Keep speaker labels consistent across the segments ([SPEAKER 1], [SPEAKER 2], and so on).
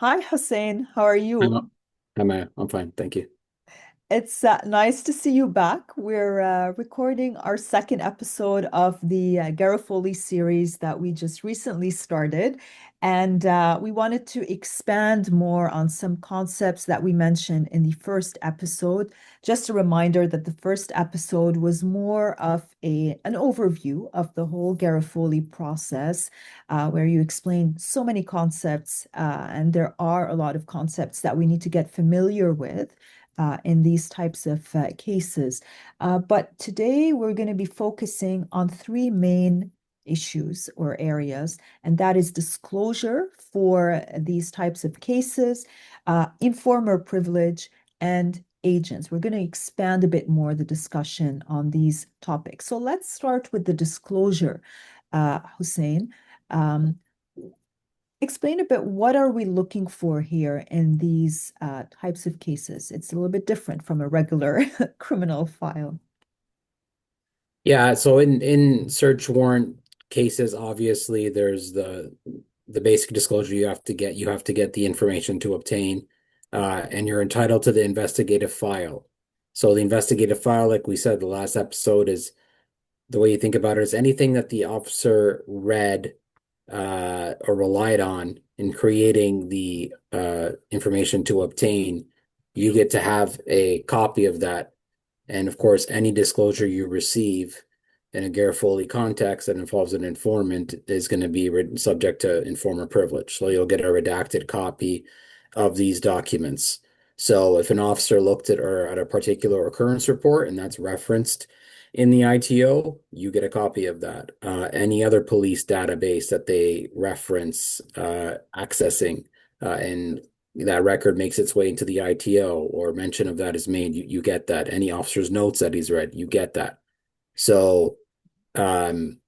[SPEAKER 1] Hi, Hussein. How are you?
[SPEAKER 2] I'm fine, thank you.
[SPEAKER 1] It's nice to see you back. We're recording our second episode of the Garofoli series that we just recently started. And we wanted to expand more on some concepts that we mentioned in the first episode. Just a reminder that the first episode was more of an overview of the whole Garofoli process, where you explained so many concepts, and there are a lot of concepts that we need to get familiar with in these types of cases. But today we're going to be focusing on three main issues or areas, and that is disclosure for these types of cases, informer privilege, and agents. We're going to expand a bit more the discussion on these topics. So let's start with the disclosure, Hussein. Um, Explain a bit, what are we looking for here in these types of cases? It's a little bit different from a regular criminal file.
[SPEAKER 2] Yeah, so in search warrant cases, obviously there's the basic disclosure you have to get. You have to get the information to obtain, and you're entitled to the investigative file. So the investigative file, like we said the last episode, is the way you think about it is anything that the officer read or relied on in creating the information to obtain, you get to have a copy of that. And of course, any disclosure you receive in a Garofoli context that involves an informant is going to be subject to informer privilege. So you'll get a redacted copy of these documents. So if an officer looked at or at a particular occurrence report and that's referenced in the ITO, you get a copy of that. Any other police database that they reference accessing and that record makes its way into the ITO or mention of that is made, you get that. Any officer's notes that he's read, you get that. So um,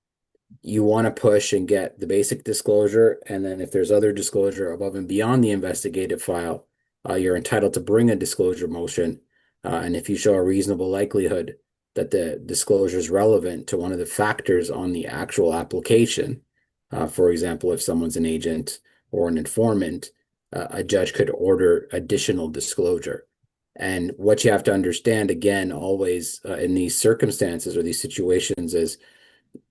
[SPEAKER 2] you want to push and get the basic disclosure, and then if there's other disclosure above and beyond the investigative file, you're entitled to bring a disclosure motion. And if you show a reasonable likelihood that the disclosure is relevant to one of the factors on the actual application, for example, if someone's an agent or an informant, a judge could order additional disclosure. And what you have to understand, again, always in these circumstances or these situations is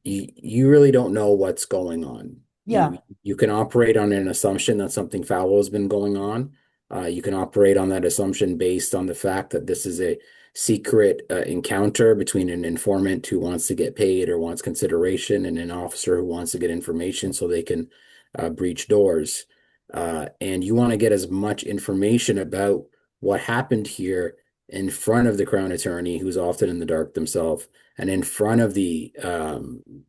[SPEAKER 2] you really don't know what's going on.
[SPEAKER 1] Yeah,
[SPEAKER 2] You can operate on an assumption that something foul has been going on. You can operate on that assumption based on the fact that this is a secret encounter between an informant who wants to get paid or wants consideration and an officer who wants to get information so they can breach doors. And you want to get as much information about what happened here in front of the Crown Attorney, who's often in the dark themselves, and in front of the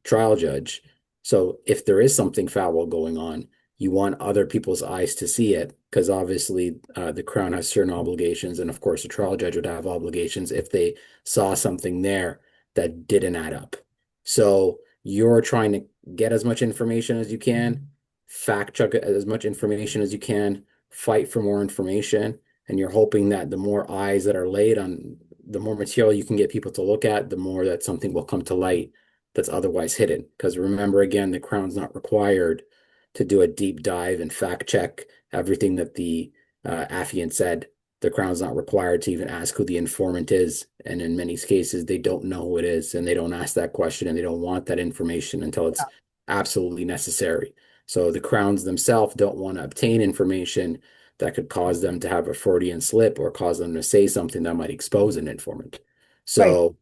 [SPEAKER 2] trial judge. So if there is something foul going on, you want other people's eyes to see it because obviously the Crown has certain obligations, and of course the trial judge would have obligations if they saw something there that didn't add up. So you're trying to get as much information as you can, fact check as much information as you can, fight for more information, and you're hoping that the more eyes that are laid on the more material you can get people to look at, the more that something will come to light that's otherwise hidden. Because remember, again, the Crown's not required to do a deep dive and fact check everything that the affiant said. The Crown's not required to even ask who the informant is. And in many cases, they don't know who it is and they don't ask that question and they don't want that information until it's absolutely necessary. So the Crowns themselves don't want to obtain information that could cause them to have a Freudian slip or cause them to say something that might expose an informant.
[SPEAKER 1] right.
[SPEAKER 2] So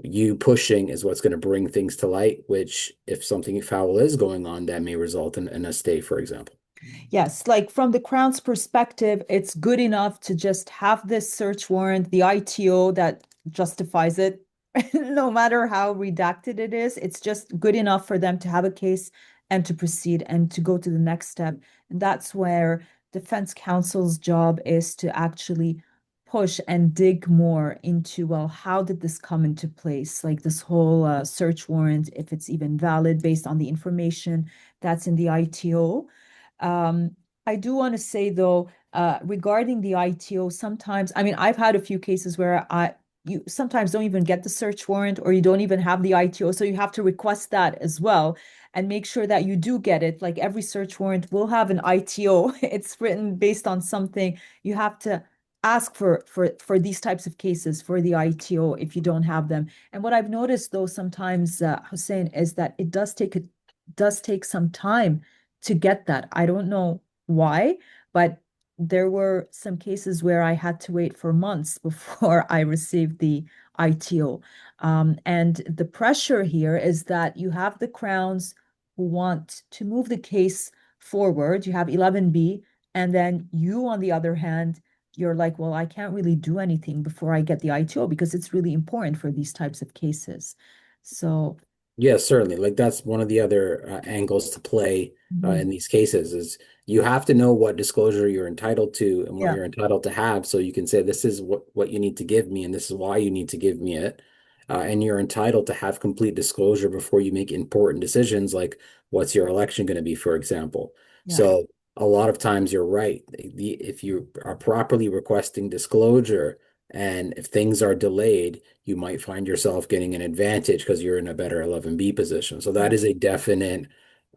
[SPEAKER 2] you pushing is what's going to bring things to light, which if something foul is going on, that may result in a stay, for example.
[SPEAKER 1] Yes, like from the Crown's perspective, it's good enough to just have this search warrant, the ITO that justifies it, no matter how redacted it is. It's just good enough for them to have a case and to proceed and to go to the next step. And that's where defense counsel's job is to actually push and dig more into, well, how did this come into place? Like this whole search warrant, if it's even valid based on the information that's in the ITO. Um, I do want to say though, regarding the ITO, sometimes, I mean, I've had a few cases where you sometimes don't even get the search warrant or you don't even have the ITO, so you have to request that as well. and make sure that you do get it. Like every search warrant will have an ITO. It's written based on something. You have to ask for these types of cases for the ITO if you don't have them. And what I've noticed though sometimes, Hussein, is that it does take some time to get that. I don't know why, but there were some cases where I had to wait for months before I received the ITO. And the pressure here is that you have the Crowns who want to move the case forward. You have 11B, and then you, on the other hand, you're like, well, I can't really do anything before I get the ITO because it's really important for these types of cases. So,
[SPEAKER 2] Yes, certainly. Like that's one of the other angles to play
[SPEAKER 1] mhm,
[SPEAKER 2] in these cases is you have to know what disclosure you're entitled to and what
[SPEAKER 1] yeah,
[SPEAKER 2] you're entitled to have, so you can say this is what you need to give me and this is why you need to give me it. And you're entitled to have complete disclosure before you make important decisions, like what's your election going to be, for example.
[SPEAKER 1] yeah,
[SPEAKER 2] So a lot of times you're right. If you are properly requesting disclosure and if things are delayed, you might find yourself getting an advantage because you're in a better 11B position. So
[SPEAKER 1] yeah,
[SPEAKER 2] that is a definite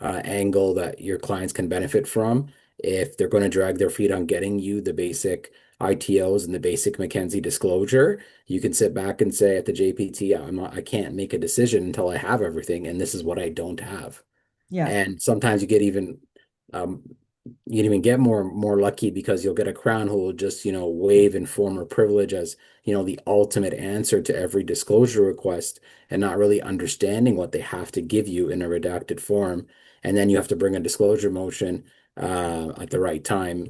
[SPEAKER 2] angle that your clients can benefit from if they're going to drag their feet on getting you the basic ITOs and the basic McKenzie disclosure. You can sit back and say at the JPT, I can't make a decision until I have everything, and this is what I don't have.
[SPEAKER 1] yeah,
[SPEAKER 2] And sometimes um, you can even get more lucky because you'll get a crown who will just, waive informer privilege as, the ultimate answer to every disclosure request and not really understanding what they have to give you in a redacted form. And then you have to bring a disclosure motion at the right time,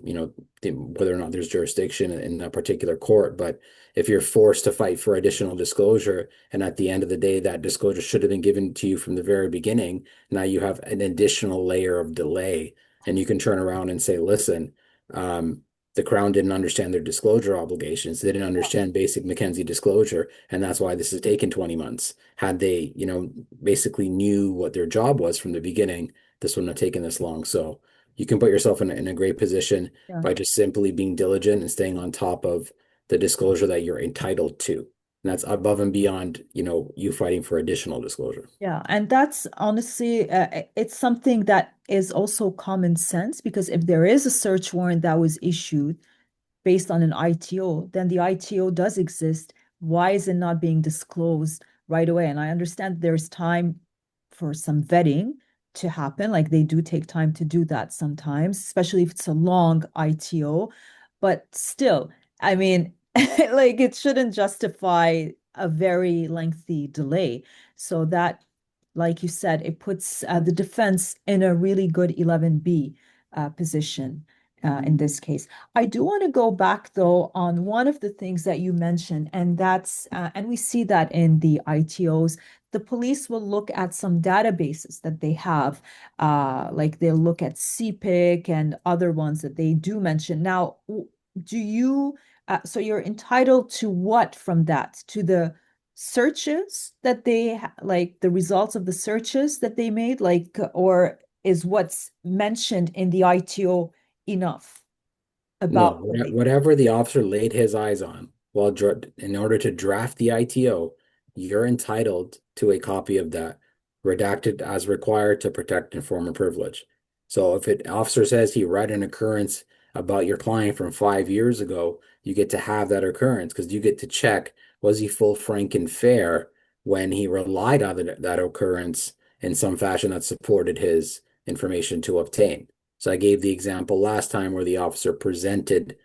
[SPEAKER 2] whether or not there's jurisdiction in that particular court. But if you're forced to fight for additional disclosure, and at the end of the day, that disclosure should have been given to you from the very beginning, now you have an additional layer of delay and you can turn around and say, listen, the Crown didn't understand their disclosure obligations. They didn't understand basic McKenzie disclosure, and that's why this has taken 20 months. Had they, basically knew what their job was from the beginning, this wouldn't have taken this long. So you can put yourself in a great position
[SPEAKER 1] yeah.
[SPEAKER 2] by just simply being diligent and staying on top of the disclosure that you're entitled to. And that's above and beyond, you fighting for additional disclosure.
[SPEAKER 1] Yeah, and that's honestly, it's something that is also common sense because if there is a search warrant that was issued based on an ITO, then the ITO does exist. Why is it not being disclosed right away? And I understand there's time for some vetting to happen. Like they do take time to do that sometimes, especially if it's a long ITO. But still, I mean, like it shouldn't justify a very lengthy delay. So that, like you said, it puts the defense in a really good 11B position in this case. I do want to go back though on one of the things that you mentioned, and and we see that in the ITOs. The police will look at some databases that they have, like they'll look at CPIC and other ones that they do mention. Now, do you, so you're entitled to what from that? To the searches that like the results of the searches that they made, like, or is what's mentioned in the ITO enough
[SPEAKER 2] No,
[SPEAKER 1] about what they,
[SPEAKER 2] whatever the officer laid his eyes on in order to draft the ITO, you're entitled to a copy of that, redacted as required to protect informer privilege. So if an officer says he read an occurrence about your client from 5 years ago, you get to have that occurrence because you get to check, was he full, frank, and fair when he relied on that occurrence in some fashion that supported his information to obtain. So I gave the example last time where the officer presented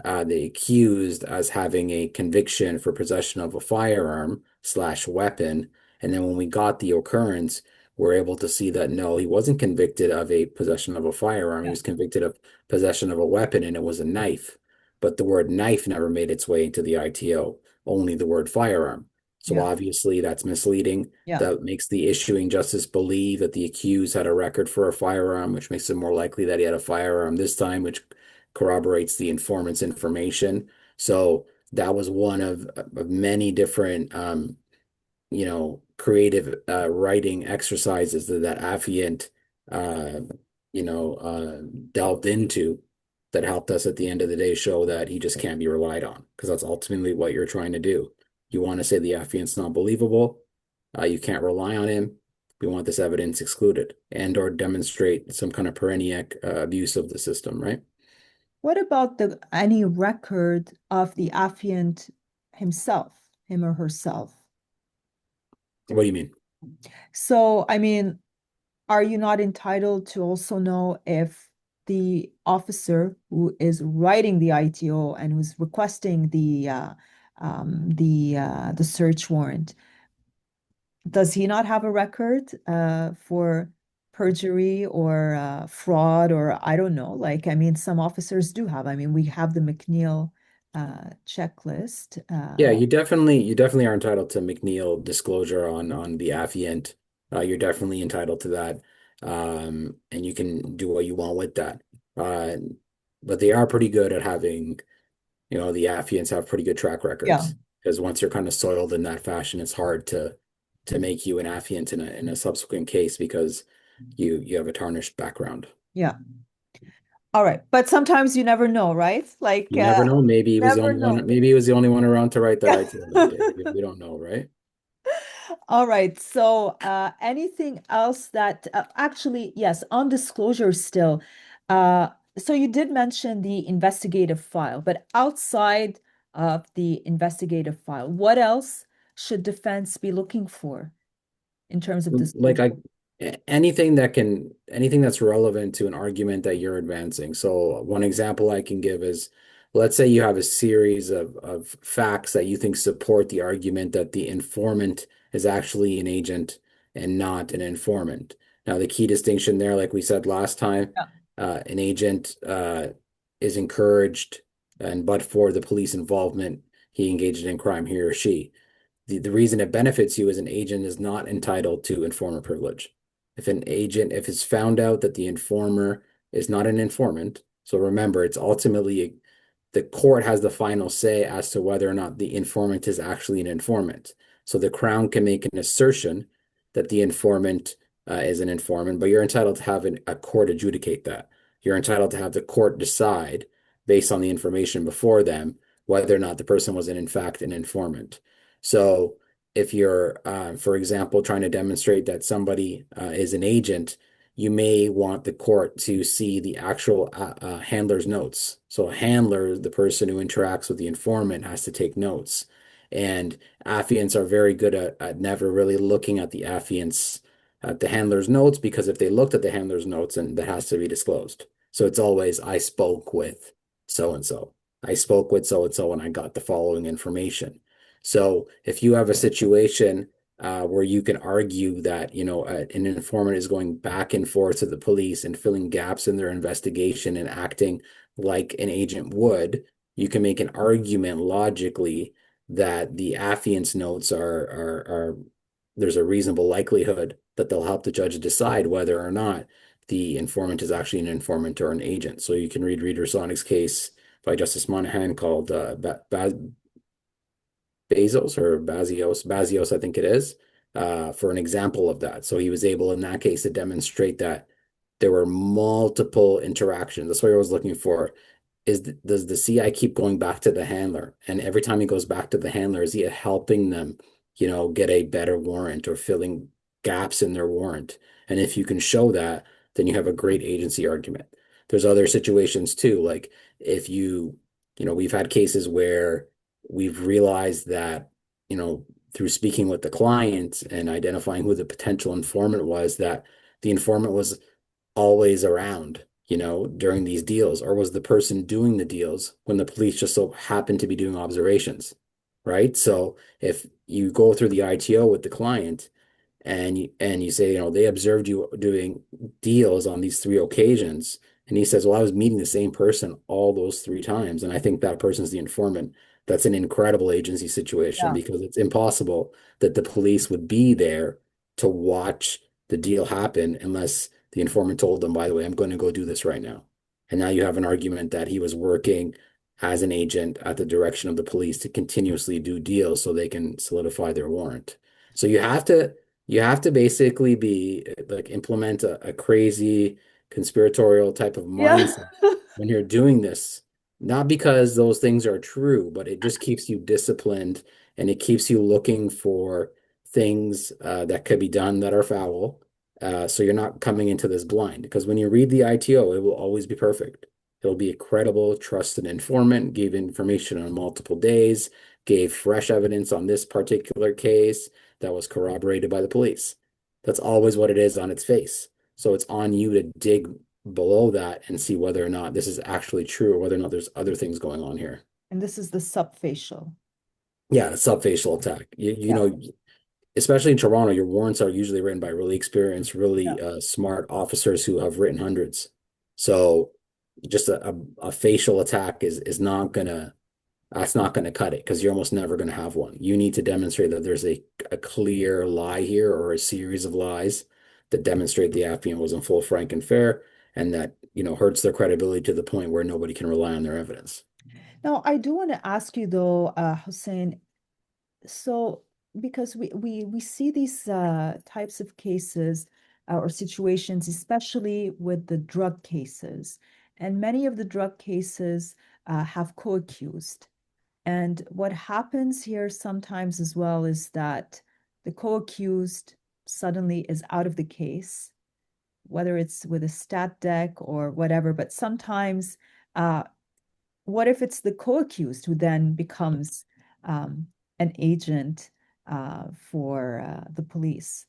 [SPEAKER 2] the accused as having a conviction for possession of a firearm slash weapon. And then when we got the occurrence, we're able to see that no, he wasn't convicted of a possession of a firearm. He
[SPEAKER 1] yeah,
[SPEAKER 2] was convicted of possession of a weapon, and it was a knife. But the word knife never made its way into the ITO, only the word firearm. So
[SPEAKER 1] yeah,
[SPEAKER 2] obviously that's misleading.
[SPEAKER 1] yeah,
[SPEAKER 2] That makes the issuing justice believe that the accused had a record for a firearm, which makes it more likely that he had a firearm this time, which corroborates the informant's information. So that was one of many different creative writing exercises that affiant uh, delved into that helped us at the end of the day show that he just can't be relied on because that's ultimately what you're trying to do. You want to say the affiant's not believable, you can't rely on him. We want this evidence excluded and or demonstrate some kind of perennial abuse of the system, right?
[SPEAKER 1] What about the any record of the affiant himself, him or herself?
[SPEAKER 2] What do you mean?
[SPEAKER 1] So, I mean, are you not entitled to also know if the officer who is writing the ITO and who's requesting the search warrant, does he not have a record for perjury or fraud or I don't know? Like, I mean, some officers do have. I mean, we have the McNeil checklist.
[SPEAKER 2] Yeah, you definitely are entitled to McNeil disclosure on the affiant. You're definitely entitled to that, and you can do what you want with that. Uh, but they are pretty good at having, the affiants have pretty good track
[SPEAKER 1] Yeah,
[SPEAKER 2] records because once you're kind of soiled in that fashion, it's hard to make you an affiant in a subsequent case because you have a tarnished background.
[SPEAKER 1] yeah. All right. But sometimes you never know, right? Like,
[SPEAKER 2] You never know. Maybe he was the
[SPEAKER 1] never
[SPEAKER 2] only one.
[SPEAKER 1] know.
[SPEAKER 2] Maybe he was the only one around to write that
[SPEAKER 1] Yeah.
[SPEAKER 2] ITO that day. We don't know, right?
[SPEAKER 1] All right. So, anything else that actually, yes, on disclosure still. Uh, so you did mention the investigative file, but outside of the investigative file, what else should defense be looking for in terms of
[SPEAKER 2] Like
[SPEAKER 1] disclosure?
[SPEAKER 2] anything that's relevant to an argument that you're advancing. So one example I can give is, let's say you have a series of facts that you think support the argument that the informant is actually an agent and not an informant. Now, the key distinction there, like we said last time,
[SPEAKER 1] Yeah.
[SPEAKER 2] an agent is encouraged, and but for the police involvement, he engaged in crime, he or she. The reason it benefits you as an agent is not entitled to informer privilege. If it's found out that the informer is not an informant, so remember, it's ultimately the court has the final say as to whether or not the informant is actually an informant. So the Crown can make an assertion that the informant is an informant, but you're entitled to have a court adjudicate that. You're entitled to have the court decide, based on the information before them, whether or not the person was in fact an informant. So if you're, for example, trying to demonstrate that somebody is an agent, you may want the court to see the actual handler's notes. So a handler, the person who interacts with the informant, has to take notes. And affiants are very good at never really looking at the handler's notes, because if they looked at the handler's notes, and that has to be disclosed. So it's always, I spoke with so and so. I spoke with so and so and I got the following information. So if you have a situation where you can argue that, an informant is going back and forth to the police and filling gaps in their investigation and acting like an agent would, you can make an argument logically that the affiant's notes are there's a reasonable likelihood that they'll help the judge decide whether or not the informant is actually an informant or an agent. So you can read Reader Sonic's case by Justice Monahan called Bazios, I think it is, for an example of that. So he was able in that case to demonstrate that there were multiple interactions. That's what I was looking for. Does the CI keep going back to the handler? And every time he goes back to the handler, is he helping them, get a better warrant or filling gaps in their warrant? And if you can show that, then you have a great agency argument. There's other situations too, like if we've had cases where we've realized that, through speaking with the client and identifying who the potential informant was, that the informant was always around, during these deals, or was the person doing the deals when the police just so happened to be doing observations, right? So if you go through the ITO with the client and you say, they observed you doing deals on these three occasions, and he says, well, I was meeting the same person all those three times, and I think that person's the informant. That's an incredible agency situation
[SPEAKER 1] Yeah.
[SPEAKER 2] because it's impossible that the police would be there to watch the deal happen unless the informant told them, by the way, I'm going to go do this right now. And now you have an argument that he was working as an agent at the direction of the police to continuously do deals so they can solidify their warrant. So you have to basically be like implement a crazy conspiratorial type of
[SPEAKER 1] Yeah.
[SPEAKER 2] mindset when you're doing this, not because those things are true, but it just keeps you disciplined and it keeps you looking for things that could be done that are foul. So you're not coming into this blind because when you read the ITO, it will always be perfect. It'll be a credible, trusted informant, gave information on multiple days, gave fresh evidence on this particular case that was corroborated by the police. That's always what it is on its face. So it's on you to dig below that and see whether or not this is actually true or whether or not there's other things going on here.
[SPEAKER 1] And this is the subfacial.
[SPEAKER 2] Yeah, a subfacial attack. You
[SPEAKER 1] Yeah.
[SPEAKER 2] know, especially in Toronto, your warrants are usually written by really experienced,
[SPEAKER 1] Yeah.
[SPEAKER 2] really smart officers who have written hundreds. So just a facial attack is not gonna that's not gonna cut it because you're almost never gonna have one. You need to demonstrate that there's a clear lie here or a series of lies that demonstrate the affiant was in full, frank, and fair, and that, hurts their credibility to the point where nobody can rely on their evidence.
[SPEAKER 1] Now, I do want to ask you though, Hussein, so because we see these types of cases or situations, especially with the drug cases, and many of the drug cases have co-accused. And what happens here sometimes as well is that the co-accused suddenly is out of the case, whether it's with a stat deck or whatever. But sometimes, uh, what if it's the co-accused who then becomes um, an agent for the police?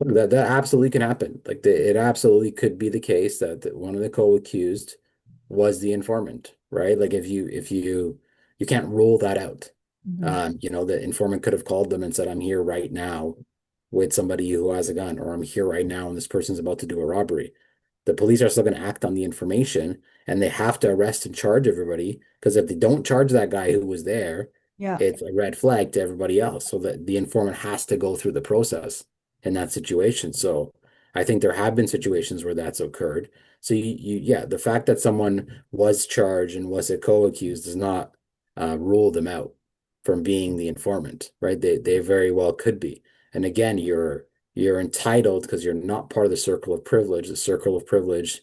[SPEAKER 2] That absolutely can happen. It absolutely could be the case that one of the co-accused was the informant, right? Like if you can't rule that out.
[SPEAKER 1] Mhm.
[SPEAKER 2] The informant could have called them and said, "I'm here right now with somebody who has a gun," or "I'm here right now and this person's about to do a robbery." The police are still going to act on the information and they have to arrest and charge everybody because if they don't charge that guy who was there,
[SPEAKER 1] Yeah.
[SPEAKER 2] it's a red flag to everybody else. So that the informant has to go through the process in that situation. So I think there have been situations where that's occurred. So yeah, the fact that someone was charged and was a co-accused does not rule them out from being the informant, right? They very well could be. And again, you're entitled because you're not part of the circle of privilege. The circle of privilege,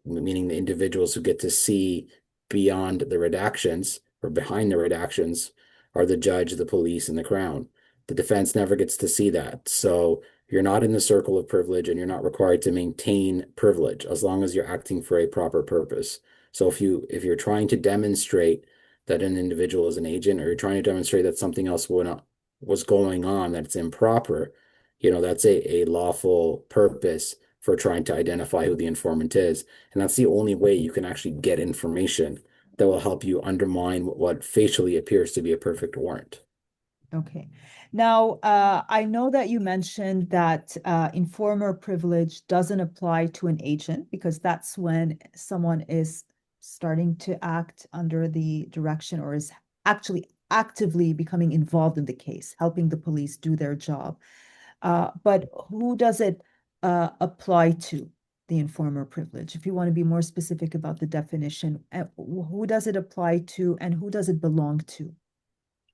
[SPEAKER 2] meaning the individuals who get to see beyond the redactions or behind the redactions, are the judge, the police, and the crown. The defense never gets to see that. So you're not in the circle of privilege and you're not required to maintain privilege as long as you're acting for a proper purpose. So if you're trying to demonstrate that an individual is an agent or you're trying to demonstrate that something else was going on that's improper, that's a lawful purpose for trying to identify who the informant is. And that's the only way you can actually get information that will help you undermine what facially appears to be a perfect warrant.
[SPEAKER 1] Okay. Now, I know that you mentioned that informer privilege doesn't apply to an agent because that's when someone is starting to act under the direction or is actually actively becoming involved in the case, helping the police do their job. But who does it apply to, the informer privilege? If you want to be more specific about the definition, who does it apply to and who does it belong to?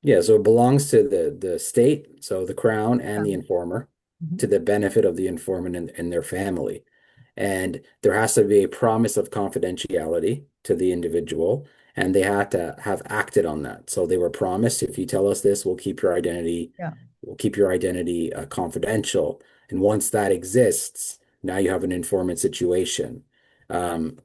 [SPEAKER 2] Yeah, so it belongs to the state, so the crown and the
[SPEAKER 1] Um,
[SPEAKER 2] informer,
[SPEAKER 1] mhm.
[SPEAKER 2] to the benefit of the informant and their family. And there has to be a promise of confidentiality to the individual, and they had to have acted on that. So they were promised, if you tell us this,
[SPEAKER 1] Yeah.
[SPEAKER 2] we'll keep your identity confidential. And once that exists, now you have an informant situation. Um,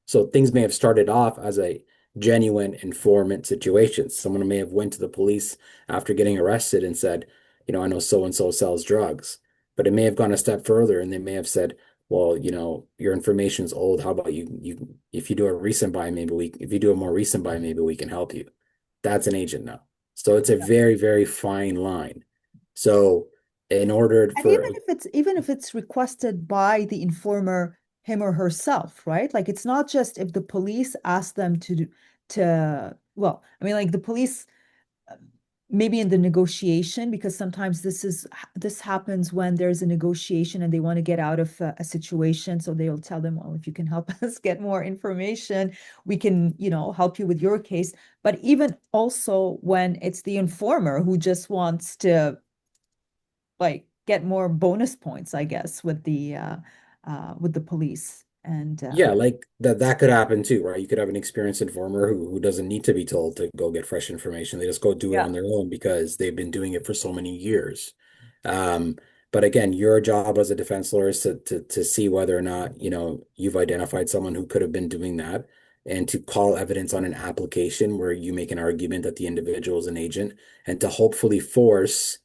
[SPEAKER 2] so things may have started off as a genuine informant situation. Someone may have went to the police after getting arrested and said, I know so and so sells drugs. But it may have gone a step further and they may have said, well, your information's old. How about if you do a recent buy, if you do a more recent buy, maybe we can help you. That's an agent now. So it's a very, very fine line. So in order
[SPEAKER 1] And
[SPEAKER 2] for,
[SPEAKER 1] even if it's requested by the informer, him or herself, right? Like it's not just if the police ask them well, I mean, like the police maybe in the negotiation, because sometimes this happens when there's a negotiation and they want to get out of a situation. So they'll tell them, well, if you can help us get more information, we can, help you with your case. But even also when it's the informer who just wants to like get more bonus points, I guess, with the police. And
[SPEAKER 2] Yeah, like that could happen too, right? You could have an experienced informer who doesn't need to be told to go get fresh information. They just go do it
[SPEAKER 1] yeah.
[SPEAKER 2] on their own because they've been doing it for so many years. Um, but again, your job as a defense lawyer is to see whether or not, you've identified someone who could have been doing that and to call evidence on an application where you make an argument that the individual is an agent and to hopefully force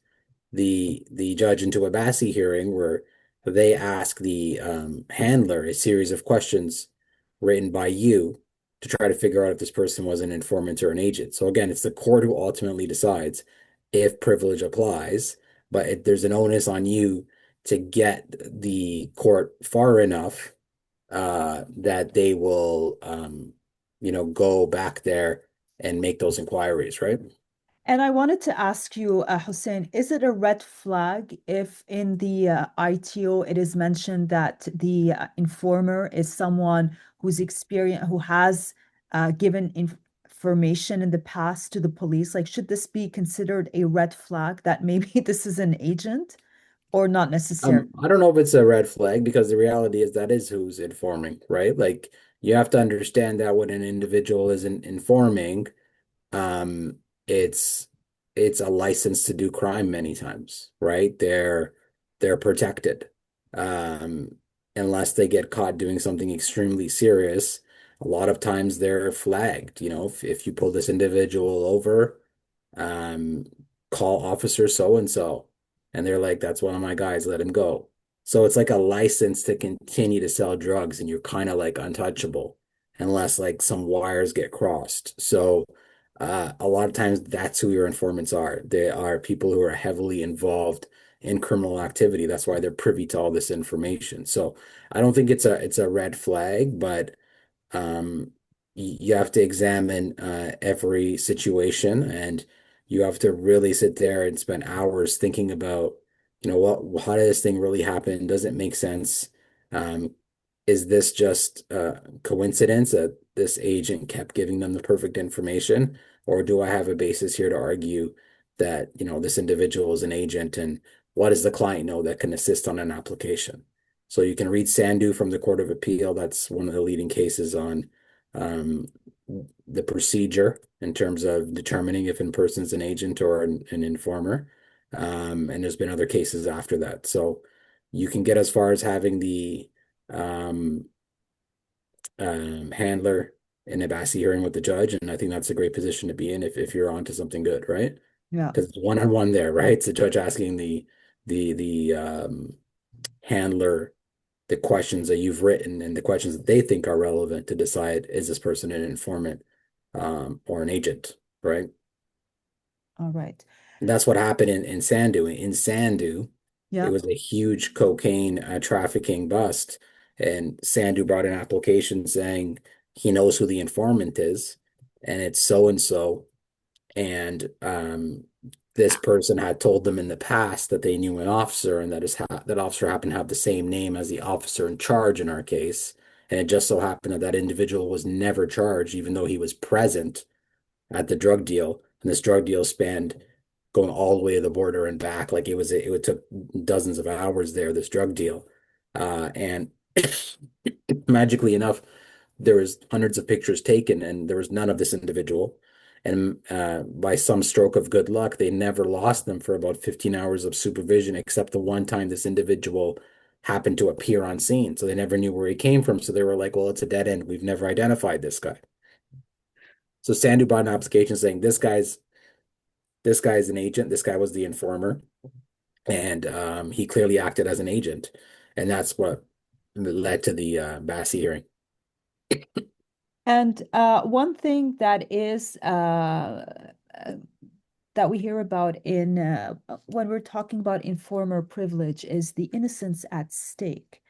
[SPEAKER 2] the judge into a Bassi hearing where they ask the handler a series of questions written by you to try to figure out if this person was an informant or an agent. So again, it's the court who ultimately decides if privilege applies, but there's an onus on you to get the court far enough that they will, go back there and make those inquiries, right?
[SPEAKER 1] And I wanted to ask you, Hussein, is it a red flag if in the ITO it is mentioned that the informer is someone who's experienced, who has given information in the past to the police? Like, should this be considered a red flag that maybe this is an agent or not necessarily?
[SPEAKER 2] I don't know if it's a red flag because the reality is that is who's informing, right? Like you have to understand that when an individual isn't informing, um, it's it's a license to do crime many times, right? They're protected. Um, Unless they get caught doing something extremely serious, a lot of times they're flagged. If you pull this individual over, um, call officer so and so. And they're like, that's one of my guys, let him go. So it's like a license to continue to sell drugs, and you're kind of like untouchable unless like some wires get crossed. So a lot of times that's who your informants are. They are people who are heavily involved in criminal activity. That's why they're privy to all this information. So I don't think it's a red flag, but um, you have to examine every situation, and you have to really sit there and spend hours thinking about, how did this thing really happen? Does it make sense? Um, is this just a coincidence that this agent kept giving them the perfect information, or do I have a basis here to argue that, this individual is an agent, and what does the client know that can assist on an application? So you can read Sandu from the Court of Appeal. That's one of the leading cases on um, the procedure in terms of determining if a person's an agent or an informer. And there's been other cases after that. So you can get as far as having the um, handler in a Bassi hearing with the judge, and I think that's a great position to be in if you're onto something good, right?
[SPEAKER 1] Yeah.
[SPEAKER 2] Because it's one-on-one there, right? It's the judge asking the handler the questions that you've written and the questions that they think are relevant to decide is this person an informant or an agent, right?
[SPEAKER 1] All right.
[SPEAKER 2] And that's what happened in Sandu. In Sandu, it
[SPEAKER 1] Yeah.
[SPEAKER 2] was a huge cocaine trafficking bust, and Sandu brought an application saying he knows who the informant is, and it's so and so, and this person had told them in the past that they knew an officer and that officer happened to have the same name as the officer in charge in our case. And it just so happened that that individual was never charged, even though he was present at the drug deal. And this drug deal spanned going all the way to the border and back. Like it took dozens of hours there, this drug deal. And magically enough, there was hundreds of pictures taken and there was none of this individual. And by some stroke of good luck, they never lost them for about 15 hours of supervision, except the one time this individual happened to appear on scene. So they never knew where he came from. So they were like, well, it's a dead end. We've never identified this guy. So Sandu brought an application saying this guy's an agent. This guy was the informer, and he clearly acted as an agent, and that's what led to the Bassi hearing.
[SPEAKER 1] And one thing that is uh, that we hear about in when we're talking about informer privilege is the innocence at stake,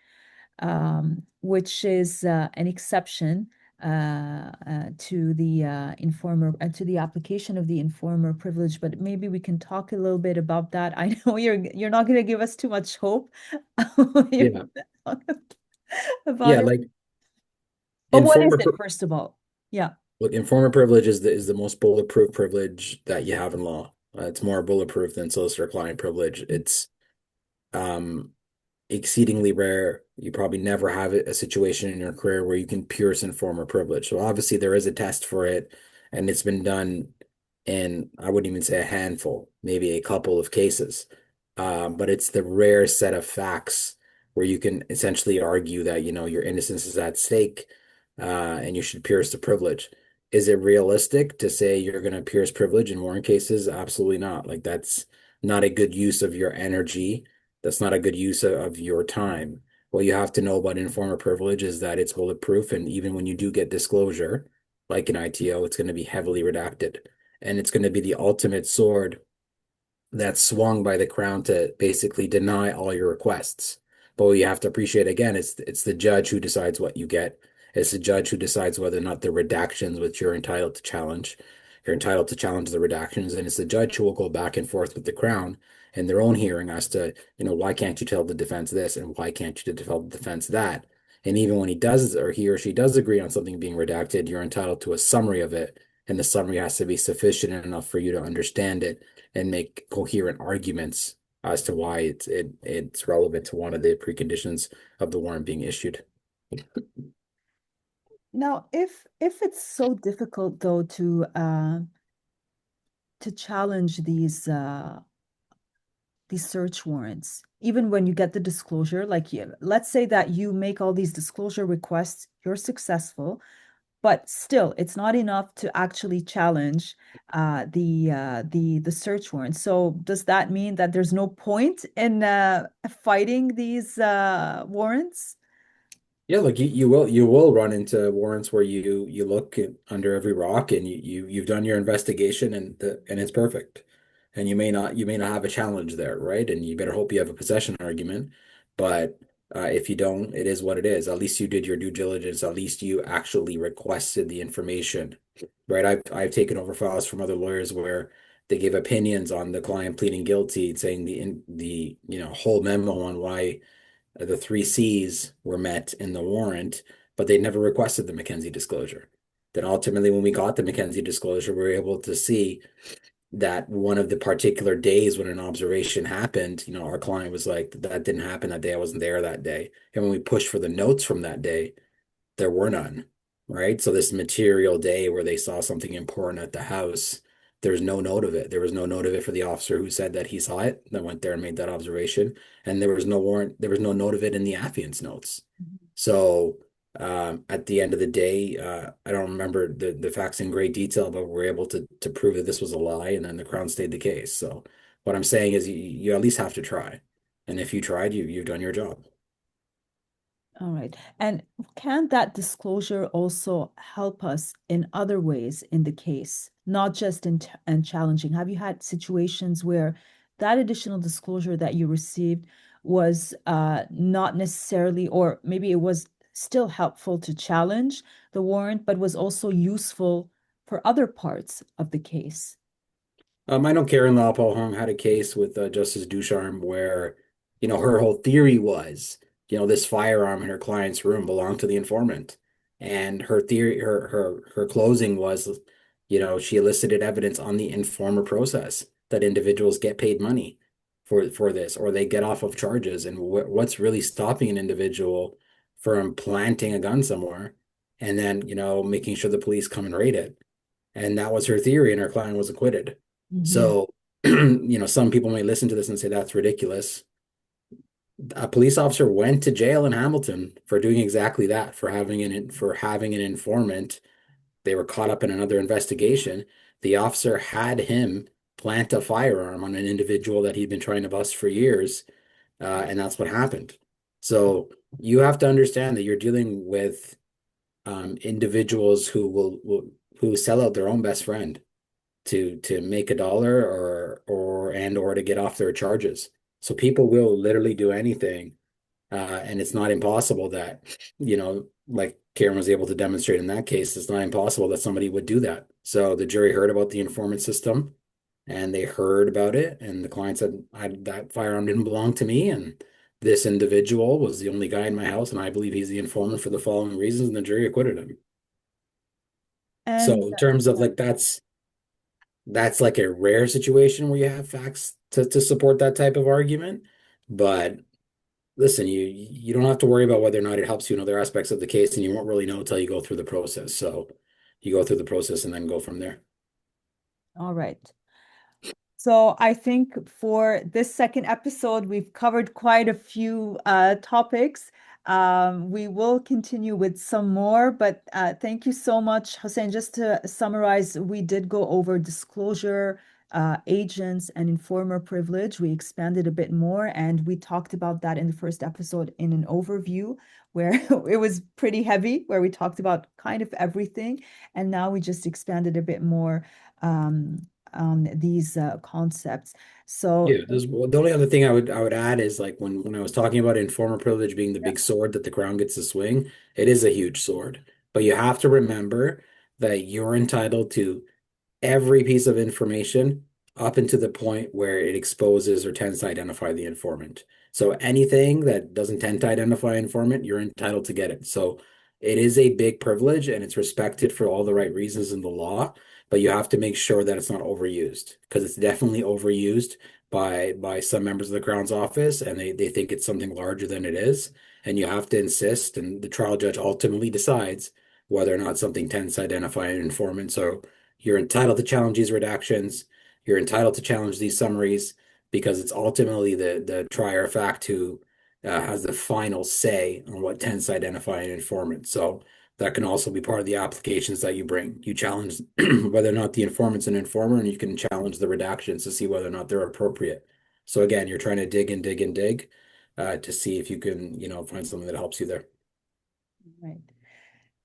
[SPEAKER 1] which is an exception to the informer and to the application of the informer privilege. But maybe we can talk a little bit about that. I know you're not going to give us too much hope
[SPEAKER 2] Yeah,
[SPEAKER 1] about
[SPEAKER 2] yeah,
[SPEAKER 1] it.
[SPEAKER 2] like
[SPEAKER 1] But what is
[SPEAKER 2] informer.
[SPEAKER 1] it, first of all? Yeah.
[SPEAKER 2] Look, informer privilege is the most bulletproof privilege that you have in law. It's more bulletproof than solicitor-client privilege. Um, exceedingly rare. You probably never have a situation in your career where you can pierce informer privilege. So obviously there is a test for it, and it's been done in, I wouldn't even say a handful, maybe a couple of cases. But it's the rare set of facts where you can essentially argue that, your innocence is at stake, and you should pierce the privilege. Is it realistic to say you're going to pierce privilege in warrant cases? Absolutely not. Like that's not a good use of your energy. That's not a good use of your time. What you have to know about informer privilege is that it's bulletproof, and even when you do get disclosure, like an ITO, it's going to be heavily redacted, and it's going to be the ultimate sword that's swung by the crown to basically deny all your requests. But what you have to appreciate again, it's the judge who decides what you get. It's the judge who decides whether or not the redactions which you're entitled to challenge. You're entitled to challenge the redactions, and it's the judge who will go back and forth with the crown in their own hearing as to, why can't you tell the defense this and why can't you tell the defense that? And even when he does or he or she does agree on something being redacted, you're entitled to a summary of it, and the summary has to be sufficient enough for you to understand it and make coherent arguments as to why it's relevant to one of the preconditions of the warrant being issued.
[SPEAKER 1] Now, if it's so difficult though to challenge these search warrants, even when you get the disclosure, like let's say that you make all these disclosure requests, you're successful, but still, it's not enough to actually challenge the search warrant. So does that mean that there's no point in fighting these warrants?
[SPEAKER 2] Yeah, like you will run into warrants where you look under every rock and you've done your investigation and it's perfect. And you may not have a challenge there, right? And you better hope you have a possession argument. But if you don't, it is what it is. At least you did your due diligence. At least you actually requested the information, right? I've taken over files from other lawyers where they give opinions on the client pleading guilty, saying the whole memo on why the three C's were met in the warrant, but they never requested the McKenzie disclosure. Then ultimately, when we got the McKenzie disclosure, we were able to see that one of the particular days when an observation happened, our client was like, that didn't happen that day. I wasn't there that day. And when we pushed for the notes from that day, there were none, right? So this material day where they saw something important at the house, there's no note of it. There was no note of it for the officer who said that he saw it, that went there and made that observation. And there was no warrant, there was no note of it in the affiant's notes. So at the end of the day, I don't remember the facts in great detail, but we're able to prove that this was a lie, and then the Crown stayed the case. So what I'm saying is you at least have to try. And if you tried, you've done your job.
[SPEAKER 1] All right. And can that disclosure also help us in other ways in the case, not just in challenging? Have you had situations where that additional disclosure that you received was not necessarily, or maybe it was still helpful to challenge the warrant, but was also useful for other parts of the case?
[SPEAKER 2] I know Karen Hong had a case with Justice Ducharme where, her whole theory was, this firearm in her client's room belonged to the informant. And her theory, her closing was, she elicited evidence on the informer process that individuals get paid money for this, or they get off of charges. And what's really stopping an individual from planting a gun somewhere and then, making sure the police come and raid it? And that was her theory, and her client was acquitted.
[SPEAKER 1] Mhm.
[SPEAKER 2] So, some people may listen to this and say that's ridiculous. A police officer went to jail in Hamilton for doing exactly that, for having an informant. They were caught up in another investigation. The officer had him plant a firearm on an individual that he'd been trying to bust for years, and that's what happened. So you have to understand that you're dealing with individuals who sell out their own best friend to make a dollar or to get off their charges. So people will literally do anything, and it's not impossible that, like Karen was able to demonstrate in that case, it's not impossible that somebody would do that. So the jury heard about the informant system, and they heard about it, and the client said, that firearm didn't belong to me, and this individual was the only guy in my house, and I believe he's the informant for the following reasons, and the jury acquitted him.
[SPEAKER 1] And
[SPEAKER 2] So in terms of like that's like a rare situation where you have facts to support that type of argument. But listen, you don't have to worry about whether or not it helps you in other aspects of the case, and you won't really know until you go through the process. So you go through the process and then go from there.
[SPEAKER 1] All right. So I think for this second episode, we've covered quite a few topics. We will continue with some more, but thank you so much, Hussein. Just to summarize, we did go over disclosure, agents, and informer privilege. We expanded a bit more, and we talked about that in the first episode in an overview where it was pretty heavy, where we talked about kind of everything. And now we just expanded a bit more. On these concepts. So,
[SPEAKER 2] Yeah, the only other thing I would add is like when I was talking about informer privilege being the
[SPEAKER 1] yeah,
[SPEAKER 2] big sword that the crown gets to swing, it is a huge sword. But you have to remember that you're entitled to every piece of information up into the point where it exposes or tends to identify the informant. So anything that doesn't tend to identify an informant, you're entitled to get it. So it is a big privilege and it's respected for all the right reasons in the law, but you have to make sure that it's not overused because it's definitely overused by some members of the Crown's office and they think it's something larger than it is. And you have to insist, and the trial judge ultimately decides whether or not something tends to identify an informant. So you're entitled to challenge these redactions. You're entitled to challenge these summaries because it's ultimately the trier of fact who has the final say on what tends to identify an informant. So that can also be part of the applications that you bring. You challenge whether or not the informant's an informer, and you can challenge the redactions to see whether or not they're appropriate. So again, you're trying to dig and dig and dig to see if you can, find something that helps you there.
[SPEAKER 1] right.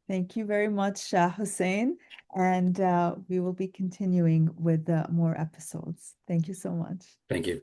[SPEAKER 1] Thank you very much, Hussein. And we will be continuing with more episodes. Thank you so much.
[SPEAKER 2] Thank you.